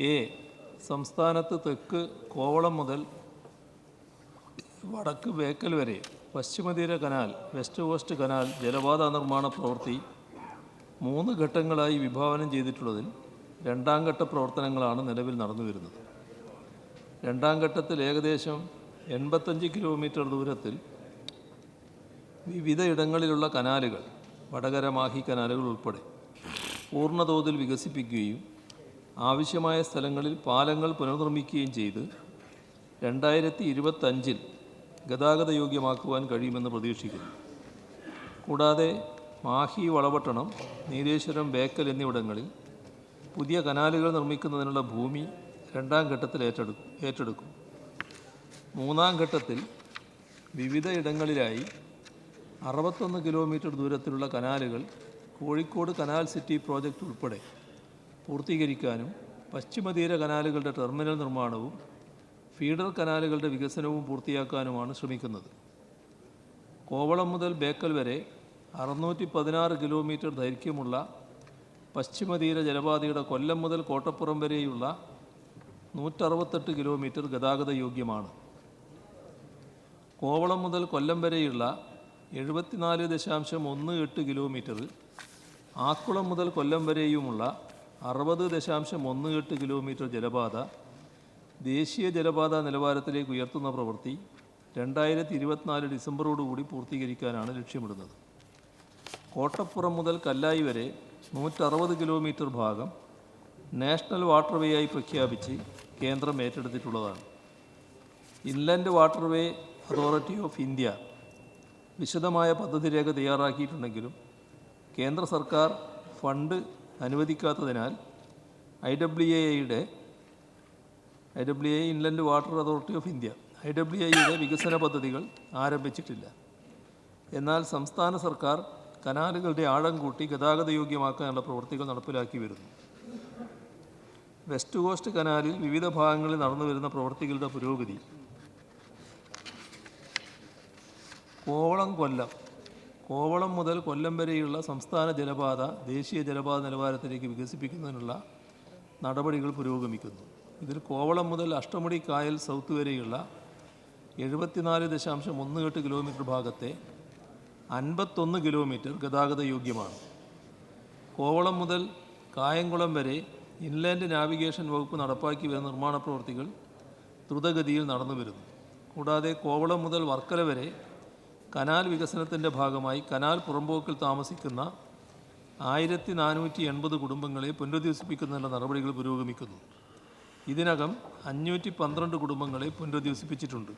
A. സംസ്ഥാനത്ത് തെക്ക് കോവളം മുതൽ വടക്ക് ബേക്കൽ വരെ പശ്ചിമതീര കനാൽ, വെസ്റ്റ് കോസ്റ്റ് കനാൽ ജലപാത നിർമ്മാണ പ്രവൃത്തി 3 ഘട്ടങ്ങളായി വിഭാവനം ചെയ്തിട്ടുള്ളതിൽ രണ്ടാം ഘട്ട പ്രവർത്തനങ്ങളാണ് നിലവിൽ നടന്നു വരുന്നത്. രണ്ടാം ഘട്ടത്തിൽ ഏകദേശം 85 കിലോമീറ്റർ ദൂരത്തിൽ വിവിധ ഇടങ്ങളിലുള്ള കനാലുകൾ, വടകര മാഹി കനാലുകൾ ഉൾപ്പെടെ പൂർണ്ണതോതിൽ വികസിപ്പിക്കുകയും ആവശ്യമായ സ്ഥലങ്ങളിൽ പാലങ്ങൾ പുനർനിർമ്മിക്കുകയും ചെയ്ത് 2025 ഗതാഗത യോഗ്യമാക്കുവാൻ കഴിയുമെന്ന് പ്രതീക്ഷിക്കുന്നു. കൂടാതെ മാഹി, വളപട്ടണം, നീലേശ്വരം, ബേക്കൽ എന്നിവിടങ്ങളിൽ പുതിയ കനാലുകൾ നിർമ്മിക്കുന്നതിനുള്ള ഭൂമി രണ്ടാം ഘട്ടത്തിൽ ഏറ്റെടുക്കും. മൂന്നാം ഘട്ടത്തിൽ വിവിധ ഇടങ്ങളിലായി 61 കിലോമീറ്റർ ദൂരത്തിലുള്ള കനാലുകൾ കോഴിക്കോട് കനാൽ സിറ്റി പ്രോജക്റ്റ് ഉൾപ്പെടെ പൂർത്തീകരിക്കാനും പശ്ചിമതീര കനാലുകളുടെ ടെർമിനൽ നിർമ്മാണവും ഫീഡർ കനാലുകളുടെ വികസനവും പൂർത്തിയാക്കാനുമാണ് ശ്രമിക്കുന്നത്. കോവളം മുതൽ ബേക്കൽ വരെ 616 കിലോമീറ്റർ ദൈർഘ്യമുള്ള പശ്ചിമതീര ജലപാതയുടെ കൊല്ലം മുതൽ കോട്ടപ്പുറം വരെയുള്ള 168 കിലോമീറ്റർ ഗതാഗത യോഗ്യമാണ്. കോവളം മുതൽ കൊല്ലം വരെയുള്ള 74.18 കിലോമീറ്റർ, ആക്കുളം മുതൽ കൊല്ലം വരെയുമുള്ള 60.18 കിലോമീറ്റർ ജലപാത ദേശീയ ജലപാത നിലവാരത്തിലേക്ക് ഉയർത്തുന്ന പ്രവൃത്തി 2024 ഡിസംബറോടുകൂടി പൂർത്തീകരിക്കാനാണ് ലക്ഷ്യമിടുന്നത്. കോട്ടപ്പുറം മുതൽ കല്ലായി വരെ 160 കിലോമീറ്റർ ഭാഗം നാഷണൽ വാട്ടർവേ ആയി പ്രഖ്യാപിച്ച് കേന്ദ്രം ഏറ്റെടുത്തിട്ടുള്ളതാണ്. Inland waterway authority of India വിശദമായ പദ്ധതി രേഖ തയ്യാറാക്കിയിട്ടുണ്ടെങ്കിലും കേന്ദ്ര സർക്കാർ ഫണ്ട് അനുവദിക്കാത്തതിനാൽ IWA inland water authority of India IWAയുടെ വികസന പദ്ധതികൾ ആരംഭിച്ചിട്ടില്ല. എന്നാൽ സംസ്ഥാന സർക്കാർ കനാലുകളുടെ ആഴം കൂട്ടി ഗതാഗത യോഗ്യമാക്കാനുള്ള പ്രവൃത്തികൾ നടപ്പിലാക്കി വരുന്നു. വെസ്റ്റ് കോസ്റ്റ് കനാലിൽ വിവിധ ഭാഗങ്ങളിൽ നടന്നു വരുന്ന പ്രവൃത്തികളുടെ പുരോഗതി കോവളം മുതൽ കൊല്ലം വരെയുള്ള സംസ്ഥാന ജലപാത ദേശീയ ജലപാത നിലവാരത്തിലേക്ക് വികസിപ്പിക്കുന്നതിനുള്ള നടപടികൾ പുരോഗമിക്കുന്നു. ഇതിൽ കോവളം മുതൽ അഷ്ടമുടി കായൽ സൗത്ത് വരെയുള്ള 74.18 കിലോമീറ്റർ ഭാഗത്തെ 51 കിലോമീറ്റർ ഗതാഗത യോഗ്യമാണ്. കോവളം മുതൽ കായംകുളം വരെ ഇൻലാൻഡ് നാവിഗേഷൻ വകുപ്പ് നടപ്പാക്കി വരുന്ന നിർമ്മാണ പ്രവൃത്തികൾ ദ്രുതഗതിയിൽ നടന്നു വരുന്നു. കൂടാതെ കോവളം മുതൽ വർക്കല വരെ കനാൽ വികസനത്തിൻ്റെ ഭാഗമായി കനാൽ പുറമ്പോക്കിൽ താമസിക്കുന്ന 1480 കുടുംബങ്ങളെ പുനരധിവസിപ്പിക്കുന്നതിനുള്ള നടപടികൾ പുരോഗമിക്കുന്നു. ഇതിനകം 512 കുടുംബങ്ങളെ പുനരധിവസിപ്പിച്ചിട്ടുണ്ട്.